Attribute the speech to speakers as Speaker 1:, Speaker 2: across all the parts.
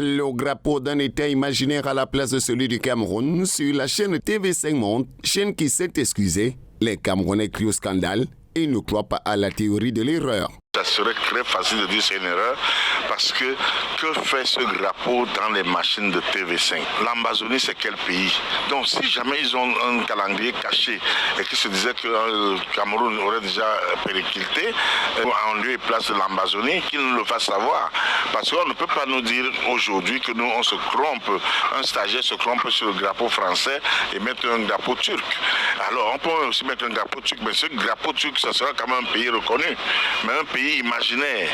Speaker 1: Le drapeau d'un État imaginaire à la place de celui du Cameroun sur la chaîne TV5 Monde, chaîne qui s'est excusée. Les Camerounais crient au scandale et ne croient pas à la théorie de l'erreur.
Speaker 2: Ça serait très facile de dire c'est une erreur parce que fait ce drapeau dans les machines de TV5? L'Amazonie, c'est quel pays? Donc si jamais ils ont un calendrier caché et qu'ils se disaient que le Cameroun aurait déjà périclité en lieu et place de l'Amazonie, qu'ils nous le fassent savoir. Parce qu'on ne peut pas nous dire aujourd'hui que nous on se trompe, un stagiaire se trompe sur le drapeau français et mettre un drapeau turc. Alors on peut aussi mettre un drapeau turc, mais ce drapeau turc, ça sera quand même un pays reconnu. Mais un pays imaginaire.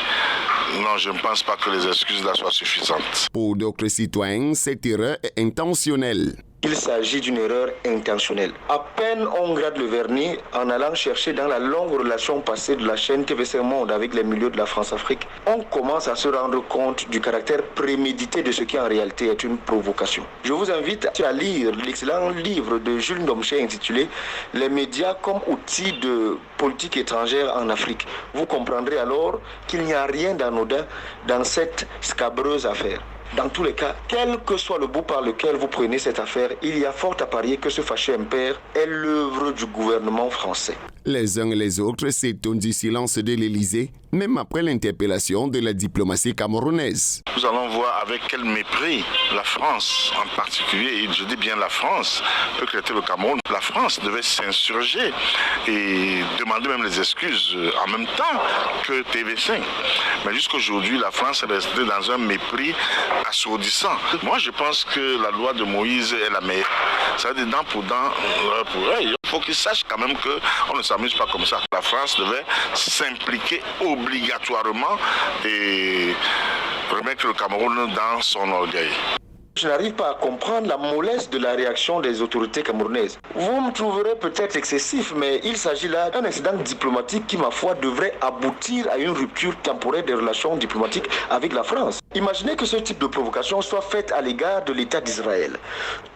Speaker 2: Non, je ne pense pas que les excuses là soient suffisantes.
Speaker 1: Pour d'autres citoyens, cette erreur est intentionnelle.
Speaker 3: Il s'agit d'une erreur intentionnelle. À peine on grade le vernis en allant chercher dans la longue relation passée de la chaîne TV5 Monde avec les milieux de la France-Afrique, on commence à se rendre compte du caractère prémédité de ce qui en réalité est une provocation. Je vous invite à lire l'excellent livre de Jules Ndomché intitulé « Les médias comme outils de politique étrangère en Afrique ». Vous comprendrez alors qu'il n'y a rien d'anodin dans cette scabreuse affaire. Dans tous les cas, quel que soit le bout par lequel vous prenez cette affaire, il y a fort à parier que ce fâché impair est l'œuvre du gouvernement français.
Speaker 1: Les uns et les autres s'étonnent du silence de l'Élysée, même après l'interpellation de la diplomatie camerounaise.
Speaker 2: Nous allons voir avec quel mépris la France en particulier, et je dis bien la France, peut traiter le Cameroun. La France devait s'insurger et demander même les excuses en même temps que TV5. Mais jusqu'aujourd'hui, la France est restée dans un mépris assourdissant. Moi, je pense que la loi de Moïse est la meilleure. Ça veut dire dent pour dent, pour œil. Il faut qu'ils sachent quand même qu'on ne s'amuse pas comme ça. La France devait s'impliquer obligatoirement et remettre le Cameroun dans son orgueil.
Speaker 3: Je n'arrive pas à comprendre la mollesse de la réaction des autorités camerounaises. Vous me trouverez peut-être excessif, mais il s'agit là d'un incident diplomatique qui, ma foi, devrait aboutir à une rupture temporaire des relations diplomatiques avec la France. Imaginez que ce type de provocation soit faite à l'égard de l'État d'Israël.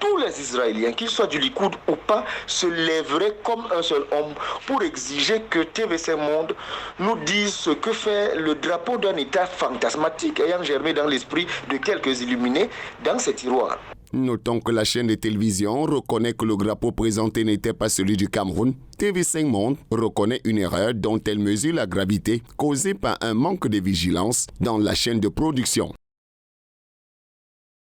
Speaker 3: Tous les Israéliens, qu'ils soient du Likoud ou pas, se lèveraient comme un seul homme pour exiger que TV5 Monde nous dise ce que fait le drapeau d'un État fantasmatique ayant germé dans l'esprit de quelques illuminés dans ces tiroirs.
Speaker 1: Notons que la chaîne de télévision reconnaît que le drapeau présenté n'était pas celui du Cameroun. TV5 Monde reconnaît une erreur dont elle mesure la gravité causée par un manque de vigilance dans la chaîne de production.